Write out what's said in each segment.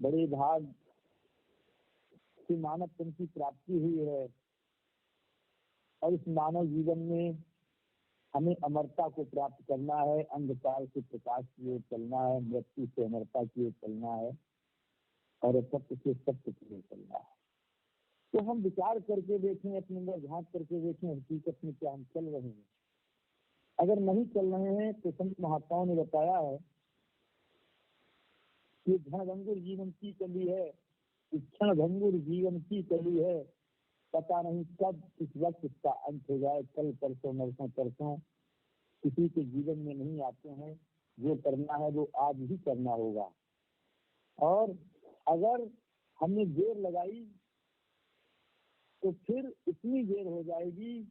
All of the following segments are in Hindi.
बड़े भाग से मानव तन की प्राप्ति हुई है और इस मानव जीवन में हमें अमरता को प्राप्त करना है, अंधकार से प्रकाश की ओर चलना है, मृत्यु से अमरता की ओर चलना है और सत्य से सत्य की ओर चलना है। तो हम विचार करके देखें, अपने अंदर झांक करके देखें, हकीकत में क्या हम चल रहे हैं। अगर नहीं चल रहे हैं तो संत महात्माओं ने बताया है कि क्षणभंगुर जीवन की कली है, क्षणभंगुर जीवन की कली है, पता नहीं कब इस वक्त इसका अंत हो जाए, कल परसों नरसों परसों किसी के जीवन में नहीं आते हैं। जो करना है वो आज ही करना होगा। और अगर हमने देर लगाई तो फिर इतनी देर हो जाएगी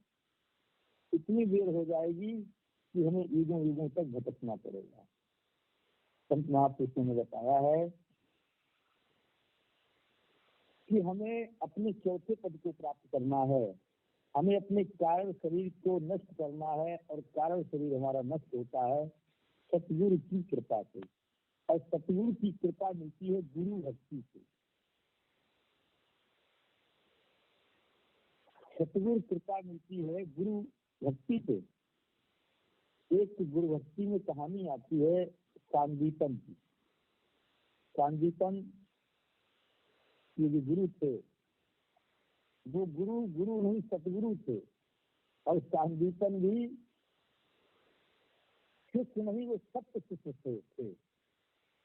कि हमें युगों युगों तक भटकना पड़ेगा। संत महापुरुषों ने बताया है कि हमें अपने चौथे पद को प्राप्त करना है, हमें अपने कारण शरीर को नष्ट करना है और कारण शरीर हमारा नष्ट होता है सतगुरु की कृपा से। और सतगुरु की कृपा मिलती है गुरु भक्ति से। सतगुरु कृपा मिलती है गुरु भक्ति से। एक गुरु भक्ति में कहानी आती है सांदीपन की। सांदीपन ये जो गुरु थे वो गुरु नहीं सतगुरु थे। और सांदीपन भी शिष्य नहीं, वो सत्य शिष्य थे।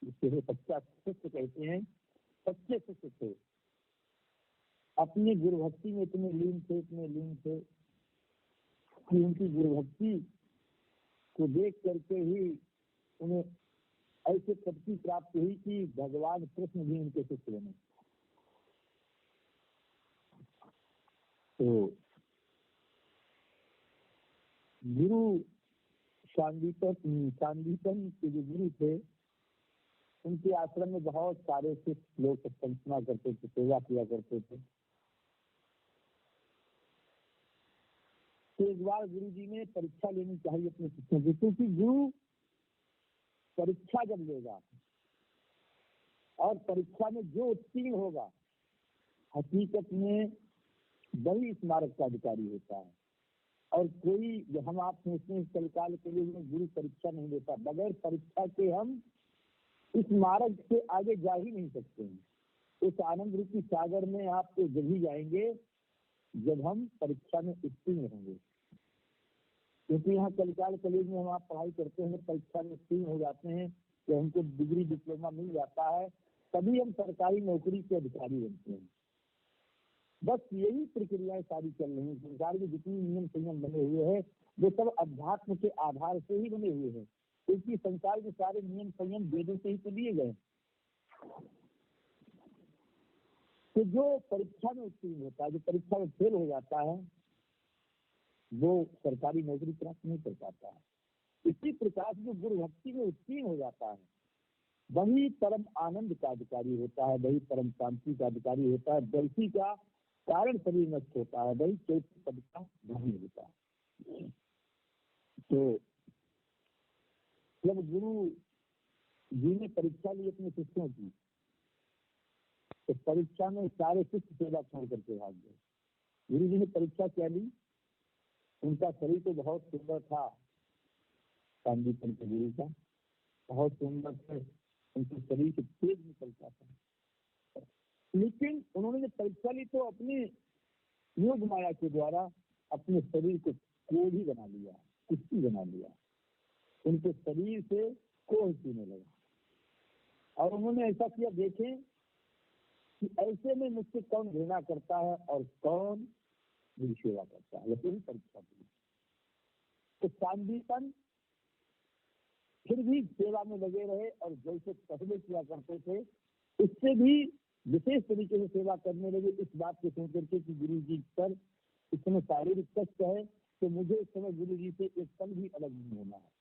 जिसे सच्चा शिष्य कहते हैं, सच्चे शिष्य थे। अपनी गुरु भक्ति में इतने लीन थे कि उनकी गुरु भक्ति को देख करके ही उन्हें ऐसे शक्ति प्राप्त हुई कि भगवान कृष्ण भी उनके शिष्य बने। तो गुरु सांदीपन के जो गुरु थे उनके आश्रम में बहुत सारे शिष्य लोग सत्संगना करते थे, सेवा किया करते थे। तो एक बार गुरु जी ने परीक्षा लेनी चाहिए अपने शिष्यों की, क्योंकि गुरु परीक्षा जब लेगा और परीक्षा में जो उत्तीर्ण होगा हकीकत में वही इस मार्ग का अधिकारी होता है। और कोई हम आप सोचते हैं कलकाल के लिए गुरु परीक्षा नहीं देता, बगैर परीक्षा के हम इस मार्ग से आगे जा ही नहीं सकते हैं। इस आनंद रूपी सागर में आप तो जब ही जाएंगे जब हम परीक्षा में उत्तीर्ण होंगे। क्योंकि यहाँ कलकाल कॉलेज में हम आप पढ़ाई करते हैं, परीक्षा में उत्तीर्ण हो जाते हैं, तो हमको डिग्री डिप्लोमा मिल जाता है, तभी हम सरकारी नौकरी के अधिकारी बनते हैं। बस यही प्रक्रियाएं सारी चल रही हैं। संसार में जितनी नियम संयम बने हुए हैं वो सब अध्यात्म के आधार से ही बने हुए हैं, क्योंकि संसार के सारे नियम संयम वेदों से ही तो दिए गए। तो जो परीक्षा में उत्तीर्ण होता है, जो परीक्षा में फेल हो जाता है, वो सरकारी नौकरी प्राप्त नहीं कर पाता है। इसी प्रकार जो गुरु भक्ति में उत्तीर्ण हो जाता है वही परम आनंद का अधिकारी होता है, वही परम शांति का अधिकारी होता है, वही का कारण शरीर नष्ट होता है, वही चौथे पद का धनी होता है। तो जब गुरु जी ने परीक्षा ली अपने शिष्यों की, तो परीक्षा में सारे शिष्य सेवा छोड़ करके भाग गए। गुरु जी ने परीक्षा क्या ली? उनका शरीर तो बहुत सुंदर था, सांदीपन के गुरु का बहुत सुंदर थे, उनके शरीर से तेज निकलता था। लेकिन उन्होंने जब परीक्षा ली तो अपनी योग माया के द्वारा अपने शरीर को कोढ़ी बना लिया, कुश्ती बना लिया। उनके शरीर से कोढ़ पीने लगा और उन्होंने ऐसा किया, देखें कि ऐसे में मुझसे कौन घृणा करता है और कौन मेरी सेवा करता है। वैसे ही परीक्षा की। तो सांदीपन फिर भी सेवा में लगे रहे और जैसे पहले किया करते थे उससे भी विशेष तरीके से सेवा करने लगे, इस बात को सुन करके कि गुरु जी पर इस समय शारीरिक कष्ट है तो मुझे इस समय गुरु जी से एक पल भी अलग नहीं होना है,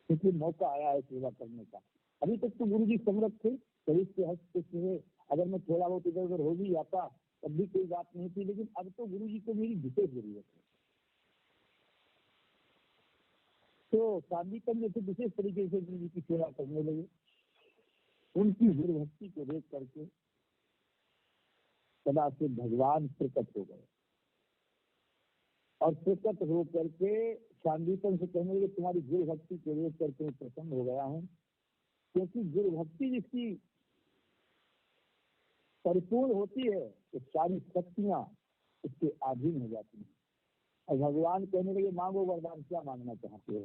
क्योंकि मौका आया है सेवा करने का। अभी तक तो गुरु जी समर्थ थे, शरीर से हस्त थे, अगर मैं थोड़ा बहुत इधर उधर हो भी जाता तब भी कोई बात नहीं थी, लेकिन अब तो गुरु जी को मेरी विशेष जरूरत है। तो सांदीपन जैसे विशेष तरीके से गुरु जी की सेवा करने लगे। उनकी गुरु भक्ति को देख करके सदा से भगवान प्रकट हो गए और प्रकट हो करके शांतिपन से कहने लगे तुम्हारी गुरु भक्ति को देख करके मैं प्रसन्न हो गया हूँ, क्योंकि गुरु भक्ति जिसकी परिपूर्ण होती है तो सारी शक्तियां उसके अधीन हो जाती हैं। और भगवान कहने लगे मांगो वरदान, क्या मांगना चाहते हो?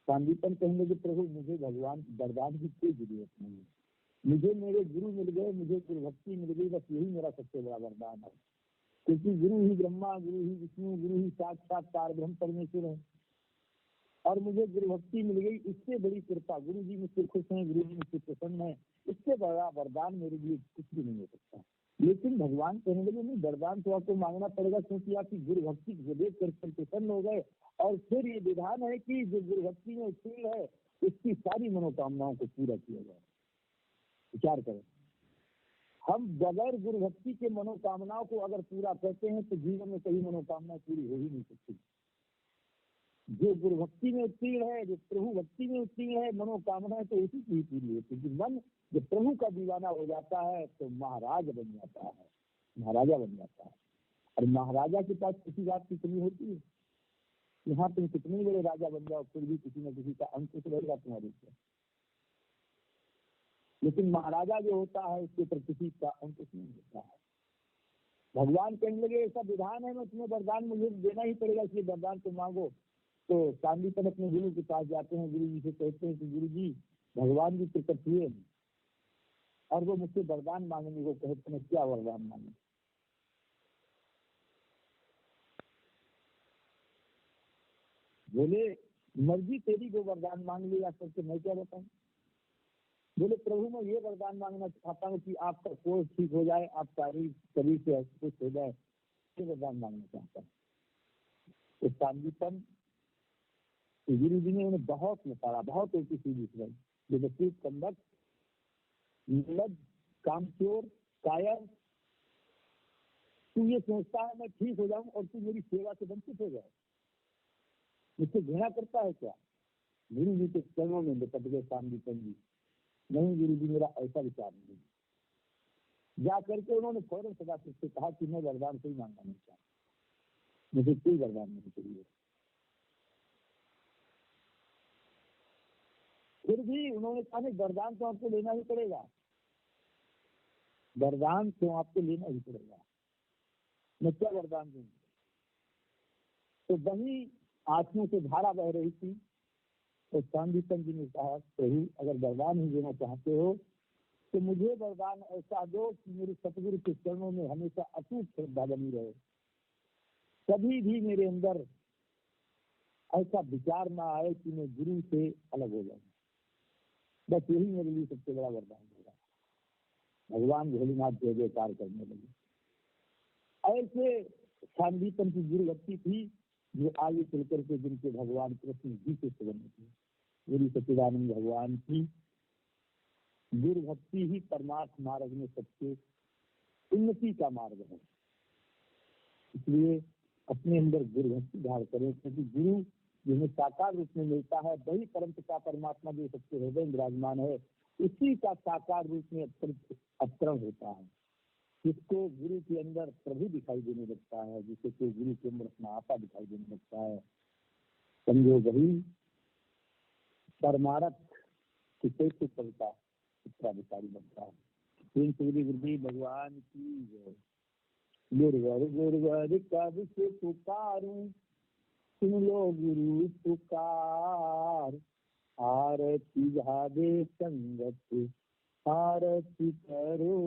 शांतिपन कहने लगे प्रभु मुझे भगवान वरदान की कोई जरूरत नहीं है, मुझे मेरे गुरु मिल गए, मुझे गुरु भक्ति मिल गई, बस यही मेरा सबसे बड़ा वरदान है। क्योंकि गुरु ही ब्रह्मा, गुरु ही विष्णु, गुरु ही साक्षात पारब्रह्म परमेश्वर है और मुझे गुरु भक्ति मिल गई, इससे बड़ी कृपा, गुरु जी मुझसे खुश हैं, गुरु जी मुझसे प्रसन्न है, इससे बड़ा वरदान मेरे लिए कुछ भी नहीं हो सकता। लेकिन भगवान कहने लगे नहीं, वरदान तो आपको मांगना पड़ेगा, क्योंकि आपकी गुरु भक्ति को देख कर प्रसन्न हो गए और फिर ये विधान है कि जो गुरु भक्ति में उत्तीर्ण है उसकी सारी मनोकामनाओं को पूरा किया जाए। विचार करें, हम बगैर गुरु भक्ति के मनोकामनाओं को अगर पूरा करते हैं तो जीवन में कई मनोकामनाएं पूरी हो ही नहीं सकती। जो गुरु भक्ति में उत्तीर्ण है, जो प्रभु भक्ति में उत्तीर्ण है, मनोकामनाएं तो उसी की ही पूरी होती है। मन जब प्रभु का दीवाना हो जाता है तो महाराज बन जाता है, महाराजा बन जाता है। और महाराजा के पास किसी बात की कमी होती है? यहाँ तुम कितने बड़े राजा बन जाओ फिर भी किसी न किसी का अंकुश रहेगा तुम्हारे ऊपर। लेकिन महाराजा जो होता है उसके ऊपर किसी का अंकुश नहीं होता है। भगवान कहने लगे ऐसा विधान है, मैं तुम्हें वरदान मुझे देना ही पड़ेगा, इसलिए वरदान तो मांगो। तो शांतिपन अपने गुरु के पास जाते हैं, गुरु जी से कहते हैं कि गुरु जी भगवान जी प्रकट हुए और वो मुझसे वरदान मांगने को कहते हैं, क्या वरदान मांगे? बोले मर्जी तेरी को वरदान मांग लिया करके मैं क्या बताऊं। बोले प्रभु मैं ये वरदान मांगना चाहता हूँ कि आपका कोर्स ठीक हो जाए, आप शरीर से खुश हो जाए, ये वरदान मांगना चाहता हूँ। तो शांतिपन गुरु जी ने उन्हें बहुत नकारा, बहुत उल्टी सीधी सुनाई, जैसे कंडक, निर्लज, कामचोर, कायर, तू ये सोचता है मैं ठीक हो जाऊं और तू मेरी सेवा से वंचित हो जाए, मुझसे घृणा करता है क्या? गुरु जी के चरणों में लिपट गए शांतिपन जी। नहीं गुरु जी मेरा ऐसा विचार नहीं। जा करके उन्होंने फौरन सदाशिव से कहा कि मैं वरदान कोई मांगना नहीं चाहता, मुझे कोई वरदान नहीं चाहिए। फिर भी उन्होंने कहा नहीं वरदान तो आपको लेना ही पड़ेगा, वरदान तो आपको लेना ही पड़ेगा। मैं क्या वरदान दूंगा? तो वही आंखों से धारा बह रही थी। तो शांतिपन जी ने कहा प्रभु अगर वरदान ही देना चाहते हो तो मुझे वरदान ऐसा दो कि मेरे सतगुरु के चरणों में हमेशा अटूट श्रद्धा बनी रहे, कभी भी मेरे अंदर ऐसा विचार ना आए कि मैं गुरु से अलग हो जाऊं। बस यही मेरे लिए सबसे बड़ा वरदान होगा। भगवान भोलेनाथ जय जयकार करने लगे। ऐसे शांतिपन की गुरु भक्ति थी जो आगे चल करके जिनके भगवान कृष्ण जी के बने थे। गुरु सच्चिदानंद भगवान की गुरु भक्ति ही परमार्थ मार्ग में सबसे उन्नति का मार्ग है। इसलिए अपने अंदर गुरु भक्ति धारण करें, क्योंकि गुरु जिन्हें साकार रूप में मिलता है वही परम पिता परमात्मा जो सबसे हृदय में विराजमान है, उसी का साकार रूप में अवतरण होता है। जिसको गुरु के अंदर प्रभु दिखाई देने लगता है, जिसे को गुरु के अंदर अपना आपा दिखाई देने लगता है, समझो वही परमारथ की कविता उत्तराधिकारी बनता है। गुरु भगवान की जय। गुरुवर गुरुवर कब से पुकारूं, सुन लो गुरु पुकार, आरती गावे संगत आरती करो।